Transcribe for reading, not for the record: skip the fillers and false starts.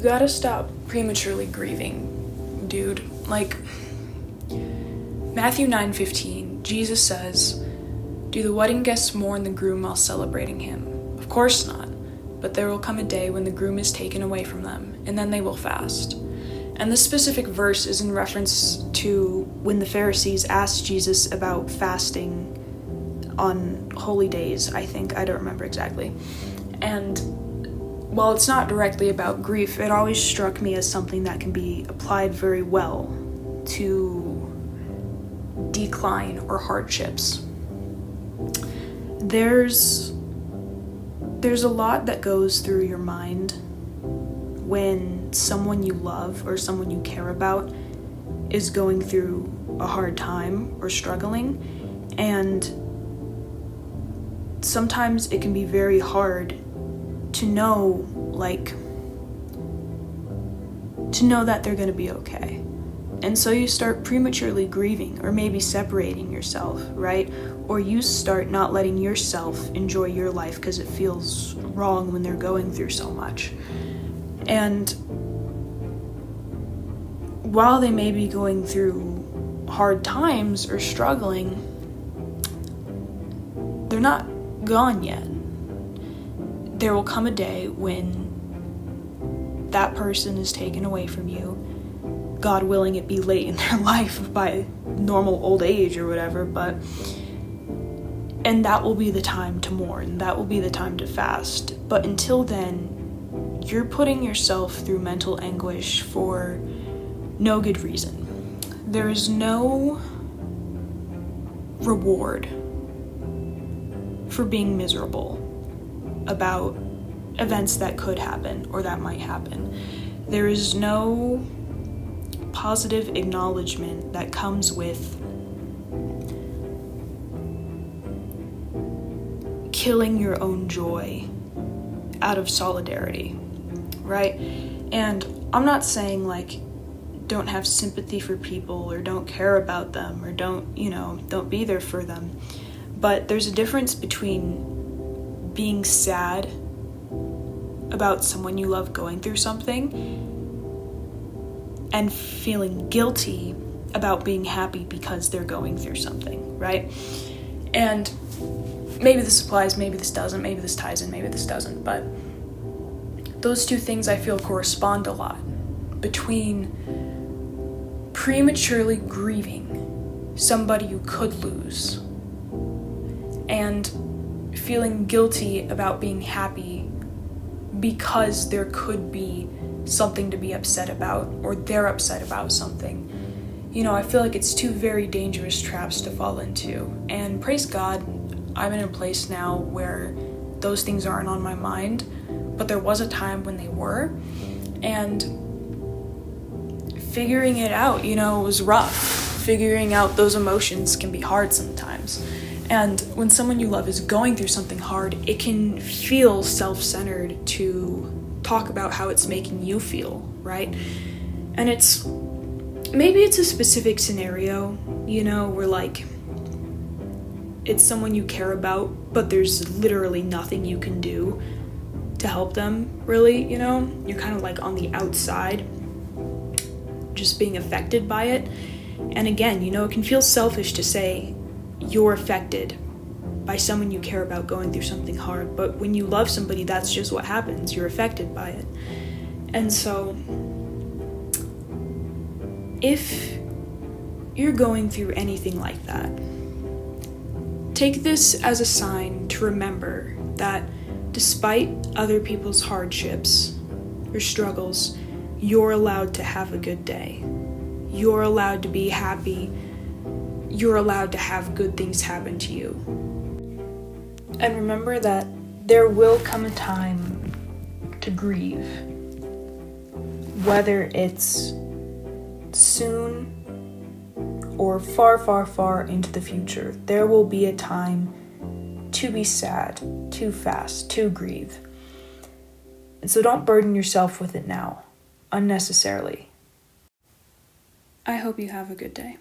gotta stop prematurely grieving, dude. Like, Matthew 9:15, Jesus says, "Do the wedding guests mourn the groom while celebrating him? Of course not. But there will come a day when the groom is taken away from them, and then they will fast." And this specific verse is in reference to when the Pharisees asked Jesus about fasting on holy days, I think. I don't remember exactly. And while it's not directly about grief, it always struck me as something that can be applied very well to decline or hardships. There's a lot that goes through your mind when someone you love or someone you care about is going through a hard time or struggling, and sometimes it can be very hard to know that they're going to be okay. And so you start prematurely grieving or maybe separating yourself, right? Or you start not letting yourself enjoy your life because it feels wrong when they're going through so much. And while they may be going through hard times or struggling, they're not gone yet. There will come a day when that person is taken away from you. God willing, it be late in their life by normal old age or whatever, and that will be the time to mourn. That will be the time to fast. But until then, you're putting yourself through mental anguish for no good reason. There is no reward for being miserable about events that could happen or that might happen. There is no positive acknowledgement that comes with killing your own joy out of solidarity, right? And I'm not saying don't have sympathy for people or don't care about them or don't be there for them. But there's a difference between being sad about someone you love going through something and feeling guilty about being happy because they're going through something, right? And maybe this applies, maybe this doesn't, maybe this ties in, maybe this doesn't, but those two things I feel correspond a lot between prematurely grieving somebody you could lose and feeling guilty about being happy because there could be something to be upset about or they're upset about something. I feel like it's two very dangerous traps to fall into. And praise God, I'm in a place now where those things aren't on my mind, but there was a time when they were. And figuring it out, it was rough. Figuring out those emotions can be hard sometimes. And when someone you love is going through something hard, it can feel self-centered to talk about how it's making you feel, right? And maybe it's a specific scenario, where it's someone you care about, but there's literally nothing you can do to help them, really, You're kind of on the outside, just being affected by it. And again, it can feel selfish to say you're affected by someone you care about going through something hard, but when you love somebody, that's just what happens. You're affected by it. And so if you're going through anything like that, take this as a sign to remember that despite other people's hardships or struggles, you're allowed to have a good day. You're allowed to be happy. You're allowed to have good things happen to you. And remember that there will come a time to grieve. Whether it's soon or far, far, far into the future, there will be a time to be sad, to fast, to grieve. And so don't burden yourself with it now, unnecessarily. I hope you have a good day.